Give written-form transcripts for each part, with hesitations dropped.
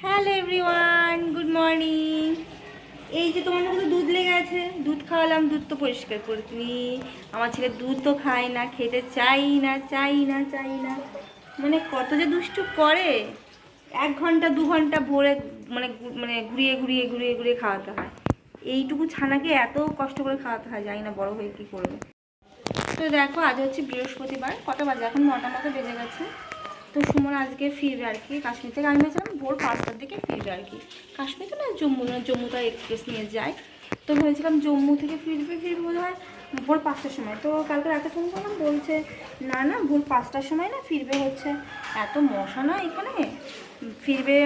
Hello everyone, good morning. এই যে তোমার মধ্যে দুধ লেগে আছে, দুধ খাওয়ালাম, দুধ তো পরিষ্কার করবি। আমার ছেলে দুধ তো খায় না, খেতে চাই না চাই না চাই না, মানে কত যে দুষ্টু করে। 1 ঘন্টা 2 ঘন্টা ভোরে মানে মানে ঘুরিয়ে ঘুরিয়ে ঘুরিয়ে ঘুরিয়ে খাওয়াতে হয়। এইটুকু ছানাকে এত কষ্ট করে খাওয়াতে হয়, জানি না বড় হয়ে কী করবে। তো দেখো, আজ হচ্ছে বৃহস্পতিবার, কটা বাজে এখন? 9টা মতো বেজে গেছে। তো সুমন আজকে ফিরবে আর কি কাশ্মীর থেকে। আমি ভেবেছিলাম ভোর 5টার দিকে ফিরবে আর কি, কাশ্মীর তো না, জম্মুটা এক্সপ্রেস নিয়ে যায়। তো ভেবেছিলাম জম্মু থেকে ফিরবে বোধ হয় ভোর 5টার সময়। তো কালকে রাতে ফোন করলাম, বলছে না না, ভোর 5টার সময় না, ফিরবে হচ্ছে এত মশা না এখানে, ফিরবে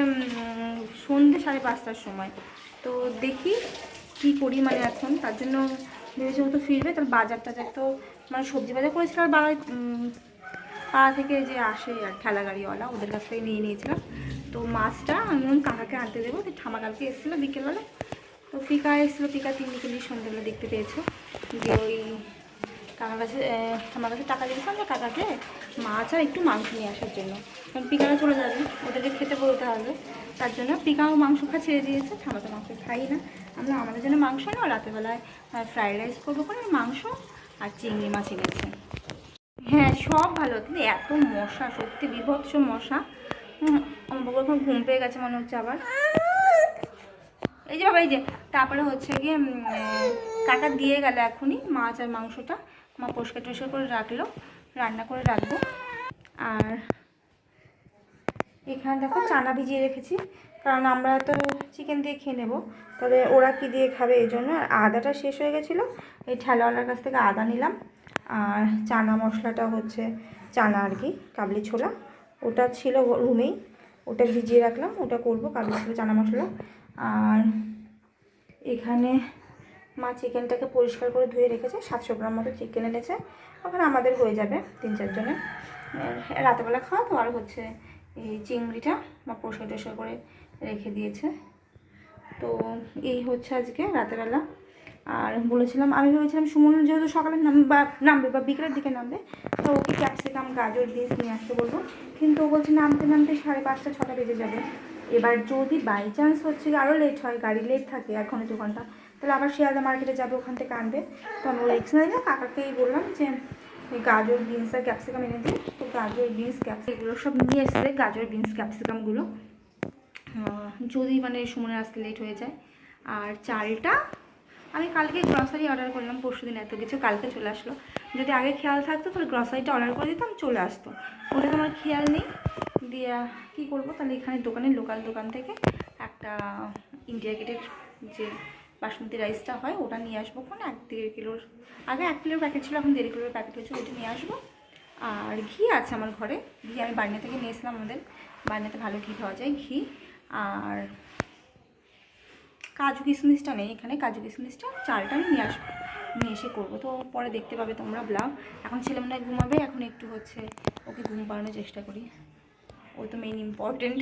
সন্ধ্যে 5:30টার সময়। তো দেখি কি করি, মানে এখন তার জন্য ভেবেছি ও তো ফিরবে, তার বাজার টাজার তো মানে সবজি বাজার করেছিল, আর বাড়ায় পাড়া থেকে যে আসে আর ঠেলা গাড়িওয়ালা, ওদের কাছ থেকে নিয়ে নিয়েছিলাম। তো মাছটা আমি কাকাকে আনতে দেবো। তো ঠামা কালকে এসেছিলো বিকেলবেলা, তো পিকা এসেছিলো, পিকা 3 বিকেলি সন্ধ্যেবেলা দেখতে পেয়েছো যে ওই কাকার কাছে, আমার কাছে টাকা দিয়েছিলাম যে কাকাকে মাছ আর একটু মাংস নিয়ে আসার জন্য, কারণ পিকারা চলে যাবে, ওদেরকে খেতে বলতে হবে। তার জন্য পিকাও মাংস খা ছেড়ে দিয়েছে, ঠামা তো মাংস খাই না আমরা, আমাদের জন্য মাংস না, রাতেরবেলায় ফ্রাইড রাইস করবো করে মাংস আর চিংড়ি মাছ এনেছে। হ্যাঁ, সব ভালো, কিন্তু এত মশা, সত্যি বিভৎস মশা। আমার বাবা এখন ঘুম পেয়ে গেছে মনে হচ্ছে আবার। এই যে বাবা, এই যে তারপরে হচ্ছে গিয়ে কাকা দিয়ে গেল এখনই মাছ আর মাংসটা, মা পরিষ্কার টরিষ্কার করে রাখলো, রান্না করে রাখবো। আর এখানে দেখো চানা ভিজিয়ে রেখেছি, কারণ আমরা তো চিকেন দিয়ে খেয়ে নেবো, তবে ওরা কি দিয়ে খাবে এই জন্য। আর আদাটা শেষ হয়ে গেছিলো, এই ঠেলাওয়ালার কাছ থেকে আদা নিলাম। আর চানা মশলাটা হচ্ছে চানা আর কি, কাবলি ছোলা, ওটা ছিল রুমেই, ওটা ভিজিয়ে রাখলাম, ওটা করব কাবলি ছোলা চানা মশলা। আর এখানে মা চিকেনটাকে পরিষ্কার করে ধুয়ে রেখেছে, 700 গ্রাম মতো চিকেন এনেছে, ওখানে আমাদের হয়ে যাবে 3-4 জনের রাতেবেলা খাওয়া। তো আর হচ্ছে এই চিংড়িটা মা পরিষ্কার টরিষ্কার করে রেখে দিয়েছে। তো এই হচ্ছে আজকে রাতেরবেলা। আর বলেছিলাম, আমি ভেবেছিলাম সুমন যেহেতু সকালে নামবে বা বিকেলের দিকে নামবে, তো ওকে ক্যাপসিকাম গাজর বিনস নিয়ে আসতে বলবো, কিন্তু ও বলছে নামতে 5:30-6টা বেজে যাবে। এবার যদি বাই চান্স হচ্ছে আরও লেট হয়, গাড়ি লেট থাকে 1-2 ঘন্টা, তাহলে আবার শিয়ালদা মার্কেটে যাবে, ওখান থেকে আনবে। তো আমি রিক্স না দিলাম, কাকাকেই বললাম যে ওই গাজর বিনস আর ক্যাপসিকাম এনে দিই। তো গাজর বিনস ক্যাপসিকাম এগুলো সব নিয়ে এসেছে, গাজর বিনস ক্যাপসিকামগুলো, যদি মানে সুমনের আসতে লেট হয়ে যায়। আর চালটা আমি কালকে গ্রসারি অর্ডার করলাম, পরশুদিন এত কিছু কালকে চলে আসলো। যদি আগে খেয়াল থাকতো তাহলে গ্রসারিটা অর্ডার করে দিতাম, চলে আসতো, ওটা তো আমার খেয়াল নেই। দিয়ে কী করবো, তাহলে এখানে দোকানে লোকাল দোকান থেকে একটা ইন্ডিয়া গেটের যে বাসমতি রাইসটা হয় ওটা নিয়ে আসবো, কোনো 1-1.5 কিলোর, আগে 1 কিলোর প্যাকেট ছিল, এখন 1.5 কিলোর প্যাকেট হয়েছে, ওইটা নিয়ে আসবো। আর ঘি আছে আমার ঘরে, ঘি আমি বাড়িনা থেকে নিয়ে এসলাম, আমাদের বাড়িনাতে ভালো ঘি পাওয়া যায়, ঘি। আর কাজু কিশমিশটা নেই এখানে, কাজু কিশমিশটা চালটা আমি নিয়ে আসবো, নিয়ে এসে করবো। তো পরে দেখতে পাবে তোমরা ব্লগ। এখন ছেলে মনে হয় ঘুমাবে, এখন একটু হচ্ছে ওকে ঘুম পাড়ানোর চেষ্টা করি, ও তো মেইন ইম্পর্টেন্ট।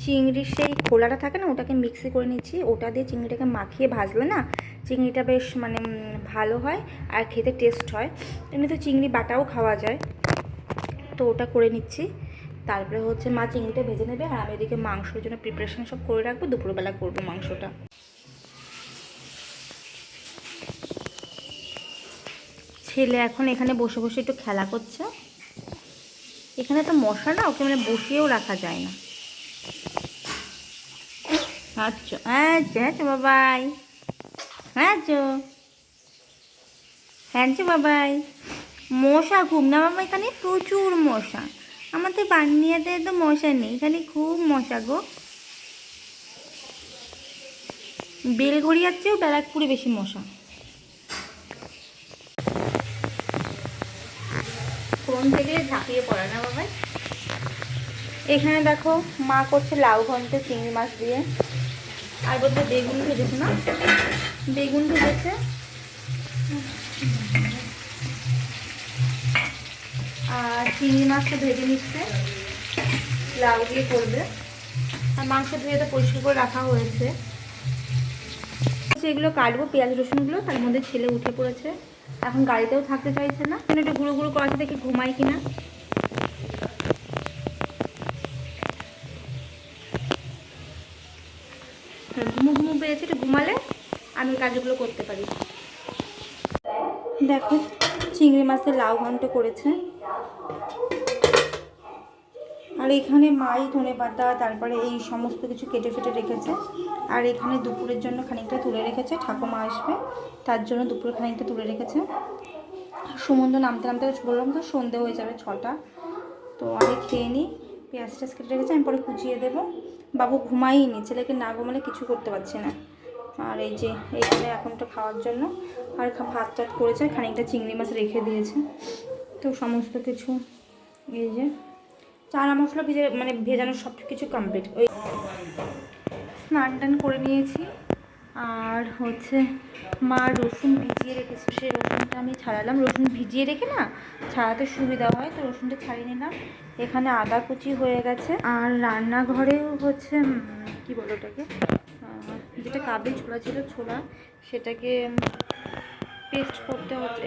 চিংড়ির সেই খোলাটা থাকে না, ওটাকে মিক্সি করে নিচ্ছি, ওটা দিয়ে চিংড়িটাকে মাখিয়ে ভাজলে না চিংড়িটা বেশ মানে ভালো হয় আর খেতে টেস্ট হয়। এমনি তো চিংড়ি বাটাও খাওয়া যায়, তো ওটা করে নিচ্ছি। তারপরে হচ্ছে মা চিংড়িটা ভেজে নেবে, আর আমি এদিকে মাংসের জন্য প্রিপারেশন সব করে রাখবো, দুপুরবেলা করবো মাংসটা। ছেলে এখন এখানে বসে বসে একটু খেলা করছে, এখানে তো মশা না, ওকে মানে বসিয়েও রাখা যায় না। আচ্ছা আচ্ছা আচ্ছা বাবাই, আচ্ছা হ্যাঁ বাবাই। মশা খুব না বাবা, এখানে প্রচুর মশা, আমাদের বানিয়াতে তো মশা নেই, এখানে খুব মশা গো। বেলঘড়িয়ার চেয়েও ব্যারাকপুরে বেশি মশা। ফোন থেকে ঝাঁপিয়ে পড়ে না বাবাই। এখানে দেখো মা করছে লাউ ঘন্ট চিংড়ি মাছ দিয়ে, আর বলতে বেগুন ভেজেছে না, বেগুন ভেজেছে। আর চিংড়ি মাছটা ভেজে নিচ্ছে, লাউ দিয়ে করবে। আর মাংস ধুয়ে তো পরিষ্কার করে রাখা হয়েছে, এগুলো কাটবো পেঁয়াজ রসুনগুলো। তার মধ্যে ছেলে উঠে পড়েছে, এখন গাড়িতেও থাকতে চাইছে না, একটু গুঁড়ো গুঁড়ো করাতে দেখি ঘুমাই কিনা। ঘুমু ঘুমু পেয়েছে, একটু ঘুমালে আমি কাজগুলো করতে পারি। দেখো চিংড়ি মাছের লাউ ঘন্ট করেছে। আর এখানে মাই ধনেপাতা তারপরে এই সমস্ত কিছু কেটে ফেটে রেখেছে। আর এখানে দুপুরের জন্য খানিকটা তুলে রেখেছে, ঠাকুমা আসবে তার জন্য দুপুরে খানিকটা তুলে রেখেছে। সমুদ্র নামতে নামতে বললাম তো সন্ধে হয়ে যাবে 6টা। তো আমি খেয়ে নিই, পেঁয়াজ টেয়াজ কেটে রেখেছি, আমি পরে কুচিয়ে দেবো। বাবু ঘুমাইনি, ছেলেকে না ঘুমালে কিছু করতে পারছি না। আর এই যে এইখানে এখন তো খাওয়ার জন্য আর ভাত টাত করেছে, খানিকটা চিংড়ি মাছ রেখে দিয়েছে। তো সমস্ত কিছু এই যে চানা মশলা ভেজানো সব কিছু কমপ্লিট। ওই স্নান টান করে নিয়েছি। আর হচ্ছে মা রসুন ভিজিয়ে রেখেছে, সেই রসুনটা আমি ছাড়ালাম। রসুন ভিজিয়ে রেখে না ছাড়াতে সুবিধা হয়, তো রসুনটা ছাড়িয়ে নিলাম। এখানে আদা কুচি হয়ে গেছে। আর রান্নাঘরেও হচ্ছে কি বলো ওটাকে, যেটা কাবলি ছোলা ছিল, ছোলা সেটাকে পেস্ট করতে হচ্ছে,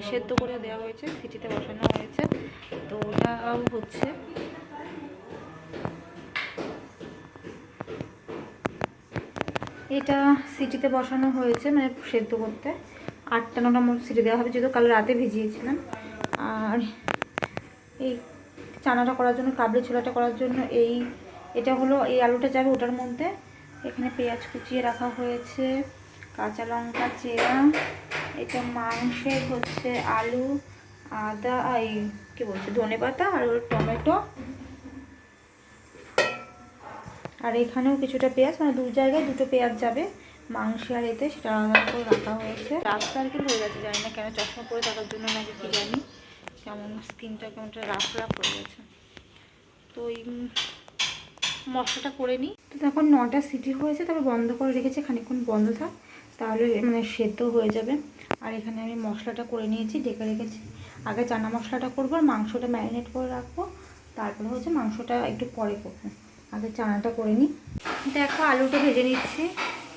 সেদ্ধ করে দেওয়া হয়েছে, সিটিতে বসানো হয়েছে। তো ওটাও হচ্ছে এটা সিটিতে বসানো হয়েছে, মানে সেদ্ধ করতে 8টা-9টা মতো সিটি দেওয়া হবে, যেহেতু কাল রাতে ভিজিয়েছিলাম। আর এই চানাটা করার জন্য, কাবলি ছোলাটা করার জন্য এটা হলো এই আলুটা যাবে ওটার মধ্যে। এখানে পেঁয়াজ কুচিয়ে রাখা হয়েছে, কাঁচা লঙ্কা চেরা, এটা মাংসের হচ্ছে আলু, আদা, এই কী বলছে ধনেপাতা আর টমেটো। আর এখানেও কিছুটা পেঁয়াজ, মানে 2 জায়গায় 2টো পেঁয়াজ যাবে মাংস আর এতে, সেটা আলাদা করে রাখা হয়েছে। রাফ সার্কেল হয়ে গেছে, জানি না কেন, চশমা পরে থাকার জন্য নাকি কি জানি, কেমন স্কিনটা কেমন রাফ হয়ে গেছে। তো এই মশলাটা করে নিই। তো তখন 9টা সিটি হয়েছে, তারপর বন্ধ করে রেখেছি, খানিকক্ষণ বন্ধ থাক, তাহলে মানে সেদ্ধ হয়ে যাবে। আর এখানে আমি মশলাটা করে নিয়েছি, ঢেকে রেখেছি। আগে চানা মশলাটা করবো আর মাংসটা ম্যারিনেট করে রাখবো, তারপরে হচ্ছে মাংসটা একটু পরে করবো। আগে চানাটা করে নিই। দেখো আলুটা ভেজে নিচ্ছি।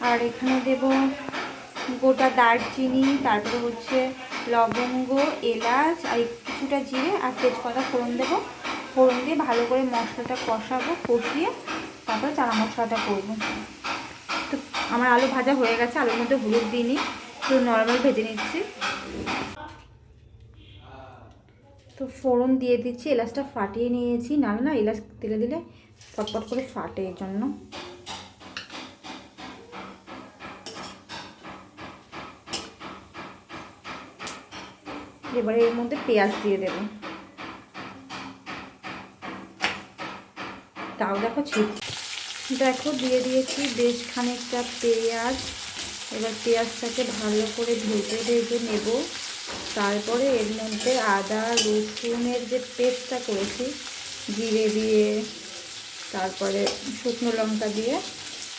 আর এখানে দেব গোটা দারচিনি, তারপরে হচ্ছে লবঙ্গ, এলাচ আর কিছুটা জিরে আর তেজপাতা ফোড়ন দেবো। ফোড়ন দিয়ে ভালো করে মশলাটা কষাবো, কষিয়ে তারপরে চানা মশলাটা করবো। তো আমার আলু ভাজা হয়ে গেছে, আলুর মধ্যে হলুদ দিইনি, শুধু নর্মাল ভেজে নিচ্ছি। তো ফোড়ন দিয়ে দিচ্ছি, এলাচটা ফাটিয়ে নিয়েছি, না এলাচ তেলে দিলে ফটফট করে ফাটে, এর জন্য। এবারে এর মধ্যে পেঁয়াজ দিয়ে দেব। তাও দেখো দেখো দিয়ে দিয়েছি বেশ খানিকটা পেঁয়াজ। এবার পেঁয়াজটাকে ভালো করে ভেজে নেব। তারপরে এর মধ্যে আদা রসুনের যে পেস্টটা করেছি, জিরে দিয়ে তারপরে শুকনো লঙ্কা দিয়ে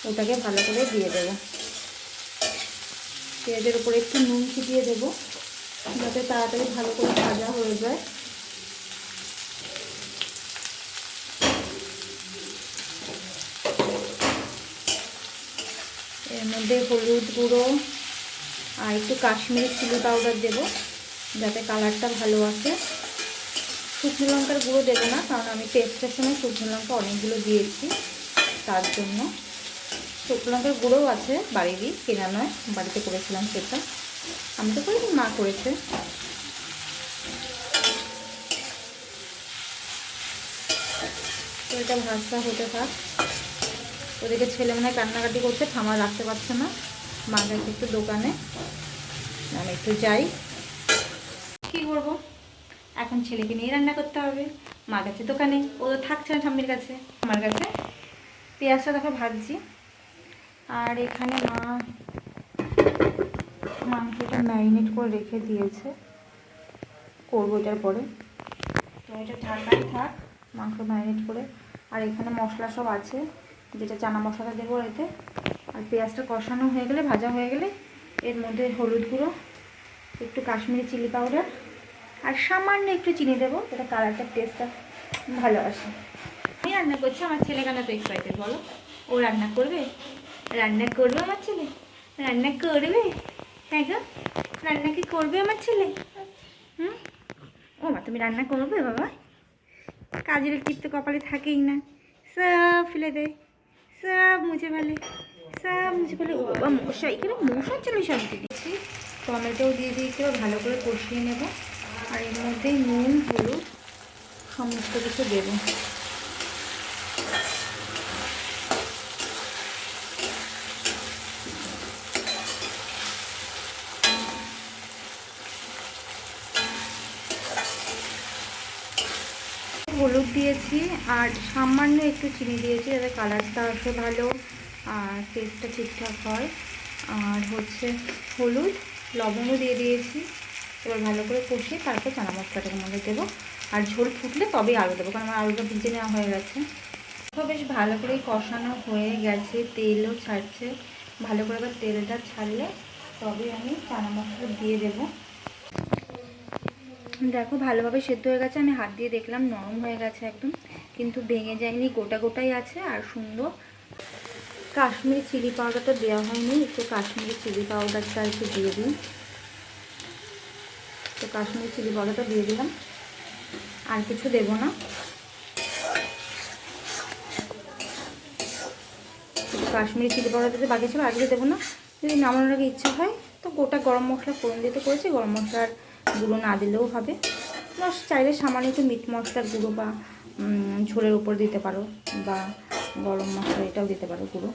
ওটাকে ভালো করে দিয়ে দেব। পেঁয়াজের উপরে একটু নুন ছিটিয়ে দেবো, যাতে তাড়াতাড়ি ভালো করে ভাজা হয়ে যায়। এর মধ্যে হলুদ গুঁড়ো আর একটু কাশ্মীরি চিলি পাউডার দেবো, যাতে কালারটা ভালো আসে। শুকনো লঙ্কার গুঁড়ো দেবো না, কারণ আমি পেস্টের সময় শুকনো লঙ্কা অনেকগুলো দিয়েছি, তার জন্য। শুকনো লঙ্কার গুঁড়োও আছে বাড়িরই, কেনা নয়, বাড়িতে করেছিলাম সেটা। আমি তো করিনি, মা করেছে। তো এটা ভাজটা হতে থাক। ওদিকে ছেলে মনে হয় কান্নাকাটি করছে, থামা রাখতে পারছে না, মা গেছে একটু দোকানে, আমি একটু যাই। কী করবো, এখন ছেলেকে নিয়ে রান্না করতে হবে। মা গেছে দোকানে, ও তো থাকছে না ঠাম্মির কাছে, আমার কাছে। পেঁয়াজটা দেখো ভাজছি। আর এখানে মা মাংসটা ম্যারিনেট করে রেখে দিয়েছে, করবো এটার পরে। তো এটা ঢাকাই থাক, মাংস ম্যারিনেট করে। আর এখানে মশলা সব আছে, যেটা চানা মশলাটা দেবো এতে। আর পেঁয়াজটা কষানো হয়ে গেলে, ভাজা হয়ে গেলে, এর মধ্যে হলুদ গুঁড়ো, একটু কাশ্মীরি চিলি পাউডার আর সামান্য একটু চিনি দেবো, এটা কালারটা টেস্টটা ভালো আসে। আমি রান্না করছি, আমার ছেলে কেন তো এক্সাইটেড বলো? ও রান্না করবে, রান্না করবে আমার ছেলে, রান্না করবে। হ্যাঁ গো, রান্না কি করবে আমার ছেলে? ও মা, তুমি রান্না করবে বাবা? কাজের টিপ তো কপালে থাকেই না, সব ফেলে দেয়, সব মুছে ফেলে, মুছে ফেলে। ও বাবা মশা, এখানে মশার জন্য শান্তি দিচ্ছি। টমেটোও দিয়ে দিয়েছি, ভালো করে কষিয়ে নেব। আর এর মধ্যে নুন হলুদ সমস্ত কিছু দেবো। হলুদ দিয়েছি আর সামান্য একটু চিনি দিয়েছি যাতে কালারটা আসে ভালো আর টেস্টটা ঠিকঠাক হয়। আর হচ্ছে হলুদ লবণও দিয়ে দিয়েছি। এবার ভালো করে কষিয়ে তারপর চানা মশলাটার মধ্যে দেবো। আর ঝোল ফুটলে তবেই আলু দেবো, কারণ আমার আলুটা ভিজে নেওয়া হয়ে গেছে। তো বেশ ভালো করেই কষানো হয়ে গেছে, তেলও ছাড়ছে। ভালো করে এবার তেলটা ছাড়লে তবে আমি চানা মশলা দিয়ে দেবো। দেখো ভালোভাবে সেদ্ধ হয়ে গেছে। আমি হাত দিয়ে দেখলাম নরম হয়ে গেছে একদম, কিন্তু ভেঙে যায়নি, গোটা গোটাই আছে আর সুন্দর। কাশ্মীরি চিলি পাউডারটা দেওয়া হয়নি, একটু কাশ্মীরি চিলি পাউডারটা একটু দিয়ে দিই। তো কাশ্মীরি চিলি পাউডারটা দিয়ে দিলাম, আর কিছু দেবো না। কাশ্মীরি চিলি পাউডার দিতে বাকি ছিল, আর কিছু দেবো না। যদি নামানোর আগে ইচ্ছা হয় তো গোটা গরম মশলা ফোড়ন দিতে করেছি, গরম মশলার গুঁড়ো না দিলেও হবে। চাইলে সামান্য একটু মিট মশলার গুঁড়ো বা ঝোলের উপর দিতে পারো, বা গরম মশলা এটাও দিতে পারো গুঁড়ো।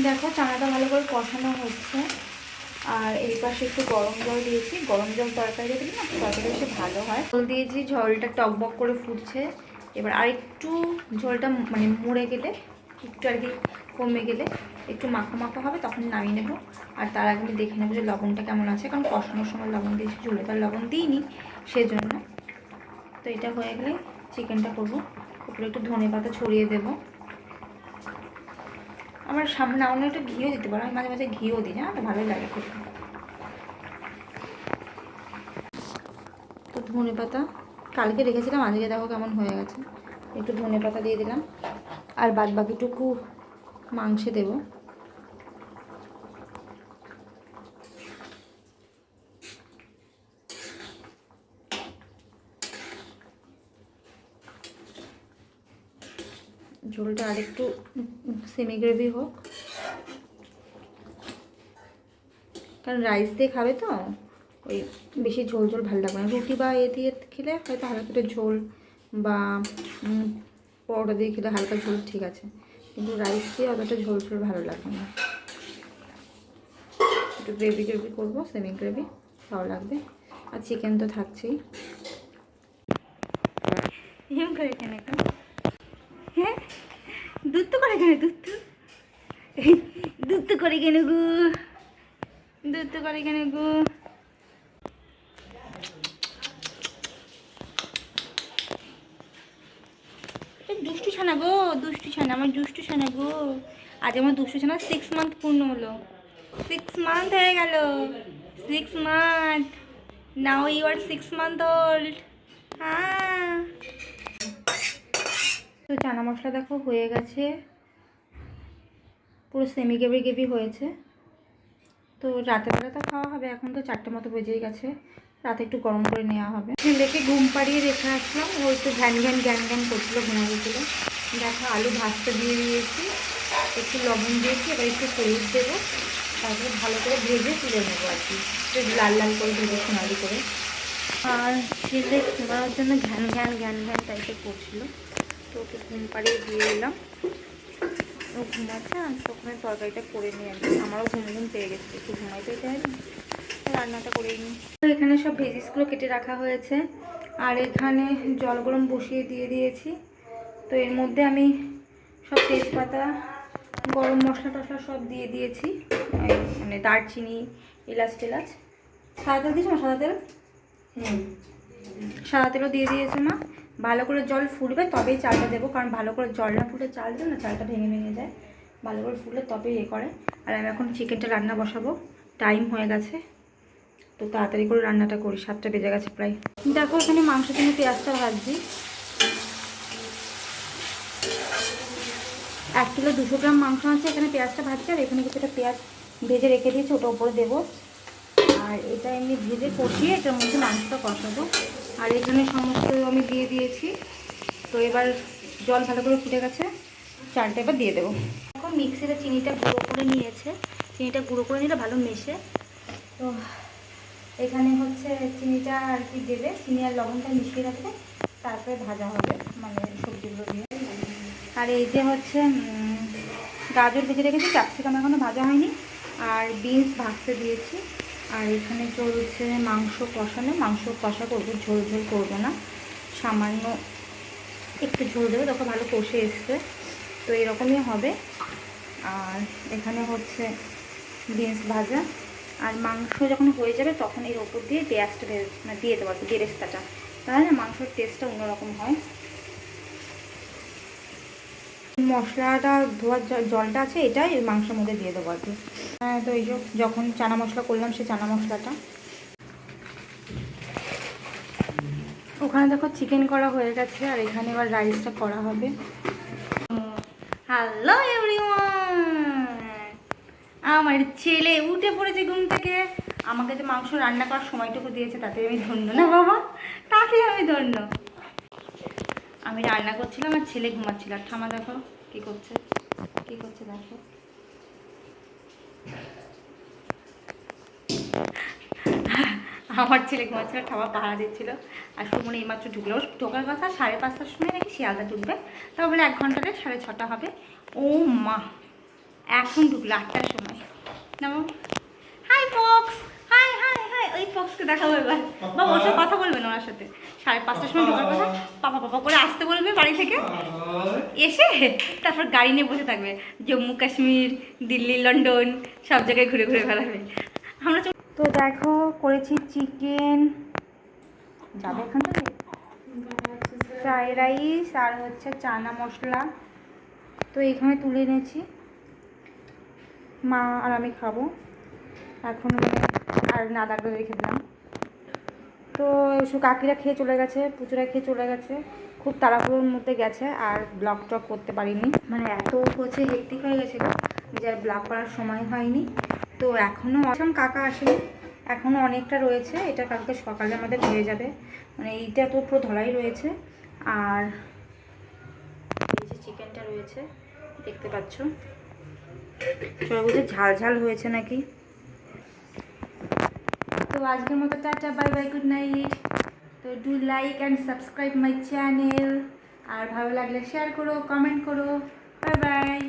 দেখো চানাটা ভালো করে কষানো হচ্ছে। আর এই পাশে একটু গরম জল দিয়েছি, গরম জল তরকারি দিলে না তরকারি বেশি ভালো হয়। জল দিয়েছি, ঝোলটা টকবক করে ফুটছে। এবার আর একটু ঝোলটা মানে মরে গেলে, একটু আর কি কমে গেলে একটু মাখো মাখো হবে, তখন নামিয়ে নেবো। আর তার আগে আমি দেখে নেবো যে লবণটা কেমন আছে, কারণ কষানোর সময় লবণ দিয়েছি, ঝোলে তার লবণ দিইনি সেজন্য। তো এটা হয়ে গেলে চিকেনটা করবো। উপরে একটু ধনে পাতা ছড়িয়ে দেবো। আমার সামনে নামানো একটু ঘিও দিতে পারো, আমি মাঝে মাঝে ঘিও দিই, না ভালোই লাগে খেতে। তো ধনে পাতা কালকে রেখেছিলাম, আজকে দেখো কেমন হয়ে গেছে। একটু ধনে পাতা দিয়ে দিলাম, আর বাদ বাকিটুকু মাংসে দেবো। ঝোলটা আরেকটু সেমি গ্রেভি হোক, কারণ রাইস দিয়ে খাবে তো ওই বেশি ঝোল ঝোল ভালো লাগবে না। রুটি বা দিয়ে খেলে হয়তো হালকা একটু ঝোল, বা পরোটা দিয়ে খেলে হালকা ঝোল ঠিক আছে, কিন্তু রাইস দিয়ে অতটা ঝোল ঝোল ভালো লাগবে না। একটু গ্রেভি গ্রেভি করবো, সেমি গ্রেভি, ভালো লাগবে। আর চিকেন তো থাকছেই। হ্যাঁ দুধ তো করে কেন, দুধ তো করে কেন গু, দুধ তো করে কেন গু। দুষ্টু ছানা গো, দুষ্টু ছানা, আমার দুষ্টু ছানা গো। আজ আমার দুষ্টু ছানা 6 মান্থ পূর্ণ হলো। 6 মান্থ হয়ে গেল, 6 month. Now you are 6 month old. হ্যাঁ। তো চানা মশলা দেখো হয়ে গেছে, পুরো সেমি গ্রেভি গ্রেভি হয়েছে। তো রাতেরবেলা তো খাওয়া হবে, এখন তো 4টে মতো বেজেই গেছে, রাতে একটু গরম করে নেওয়া হবে। ছেলেকে ঘুম পাড়িয়ে রেখে আসলাম, ও একটু ঘ্যান ঘ্যান জ্ঞান জ্ঞান করছিলো, ঘুমাবো। দেখো আলু ভাজতে দিয়ে দিয়েছি, একটু লবণ দিয়েছি, এবার একটু হলুদ দেবো, তারপরে ভালো করে ভেজে তুলে নেবো আর কি, একটু লাল লাল করে ভেজে সোনালি করে। আর ছেলে ঘুমানোর জন্য ঘ্যান ঘ্যান জ্ঞান জ্ঞান টাইপের করছিলো, তো ওকে ঘুম পাড়িয়ে দিয়ে এলাম। ও ঘুমাচ্ছে, আমি তখন তরকারিটা করে নিয়ে আসি। আমারও ঘুম ঘুম পেয়ে গেছে, একটু ঘুমাইতে চাই না, রান্নাটা করেই নিই। তো এখানে সব ভেজিসগুলো কেটে রাখা হয়েছে, আর এখানে জল গরম বসিয়ে দিয়ে দিয়েছি। তো এর মধ্যে আমি সব তেজপাতা, গরম মশলা টশলা সব দিয়ে দিয়েছি, মানে দারচিনি, এলাচ টেলাচ। সাদা তেল দিয়েছো না? সাদা তেল, সাদা তেলও দিয়ে দিয়েছে মা। ভালো করে জল ফুটবে তবেই চালটা দেবো, কারণ ভালো করে জল না ফুটে চাল দেবে না, চালটা ভেঙে ভেঙে যায়। ভালো করে ফুটলে তবেই করে। আর আমি এখন চিকেনটা রান্না বসাবো, টাইম হয়ে গেছে, তো তাড়াতাড়ি করে রান্নাটা করি, 7টা বেজে গেছে প্রায়। দেখো এখানে মাংসের জন্য পেঁয়াজটা ভাজছি। 1 কিলো 200 গ্রাম মাংস আছে, এখানে পেঁয়াজটা ভাজছি। আর এখানে কিছুটা পেঁয়াজ ভেজে রেখে দিয়েছি, ওটা উপরে দেবো। আর এটা এমনি ভেজে কষিয়ে এটার মধ্যে মাংসটা কষাবো। আর এখানে সমস্ত আমি দিয়ে দিয়েছি। তো এবার জল ভালো করে ফুটে গেছে, চালটা এবার দিয়ে দেবো। এখন মিক্সিতে চিনিটা গুঁড়ো করে নিয়েছে, চিনিটা গুঁড়ো করে নিলে ভালো মেশে। তো এখানে হচ্ছে চিনিটা আর কি দেবে, চিনি আর লবণটা মিশিয়ে রাখবে, তারপরে ভাজা হবে মানে সবজিগুলো দিয়ে। আর এই যে হচ্ছে গাজর ভেজে রেখেছি, ক্যাপসিকাম এখনও ভাজা হয়নি, আর বিনস ভাজতে দিয়েছি। আর এখানে চলছে মাংস কষানো, মাংস কষা করবো, ঝোল ঝোল করবো না, সামান্য একটু ঝোল দেবে, তখন ভালো কষে এসছে, তো এরকমই হবে। আর এখানে হচ্ছে বিনস ভাজা, আর মাংস যখন হয়ে যাবে তখন এর ওপর দিয়ে পেঁয়াজটা দিয়ে দেবো আর কি, বেরেস্তাটা, তাহলে না মাংসের টেস্টটা অন্যরকম হয়। মশলাটা ধোয়ার জলটা আছে, এটাই মাংসের মধ্যে দিয়ে দেবো আর কি। হ্যাঁ, তো এই যখন চানা মশলা করলাম সেই চানা মশলাটা, ওখানে দেখো চিকেন করা হয়ে গেছে, আর এখানে এবার রাইসটা করা হবে। হ্যালো এভরিওয়ান, আমার ছেলে উঠে পড়েছে ঘুম থেকে, আমাকে যে মাংস রান্না করার সময়টুকু দিয়েছে তাতে আমি ধন্য না বাবা, তাতে আমি ধন্য। আমি রান্না করছিলাম আর ছেলে ঘুমাচ্ছিল, আর ঠামা দেখো কী করছে, কী করছে দেখো। আমার ছেলে ঘুমাচ্ছিল, ঠামা পাহারা দিচ্ছিল, আর সুমন এইমাত্র ঢুকলো, ঢোকার কথা 5:30টার সময় নাকি শিয়ালদা ঢুকবে, তা বলে 1 ঘন্টাতে 6:30 হবে। ও মা, এখন ঢুকলো 8টার সময়। না hi fox, hi hi hi, ওই ফক্সকে দেখাবো এবার। বাবা ওর সাথে কথা বলবেন, ওনার সাথে 5:30টার সময় ঢোকার কথা, পাপা পাপা করে আসতে বলবে বাড়ি থেকে, এসে তারপর গাড়ি নিয়ে বসে থাকবে, জম্মু কাশ্মীর, দিল্লি, লন্ডন সব জায়গায় ঘুরে ঘুরে বেড়াবে। আমরা তো দেখো করেছি চিকেন, যাবে এখান থেকে, ফ্রাইড রাইস, আর হচ্ছে চানা মশলা, তো এখানে তুলে এনেছি, মা আর আমি খাবো এখন, আর নাদাকে রেখে দিলাম। তো কাকিরা খেয়ে চলে গেছে, পুচুরা খেয়ে চলে গেছে, খুব তাড়াহুড়োর মধ্যে গেছে, আর ব্লগ টক করতে পারিনি, মানে এত হচ্ছে হেক্টিক হয়ে গেছিলো যে আর ব্লগ করার সময় হয়নি। তো এখনও কাকা আসেনি, এখনও অনেকটা রয়েছে, এটা কালকে সকালে আমাদের হয়ে যাবে, মানে এইটা তো পুরো ধরাই রয়েছে। আর এই যে চিকেনটা রয়েছে দেখতে পাচ্ছ, সবাই বুঝে ঝাল ঝাল হয়েছে নাকি। তো আজকের মতো tata, bye bye, good night. তো do like and subscribe my channel, আর ভালো লাগলে শেয়ার করো, কমেন্ট করো, বাই বাই।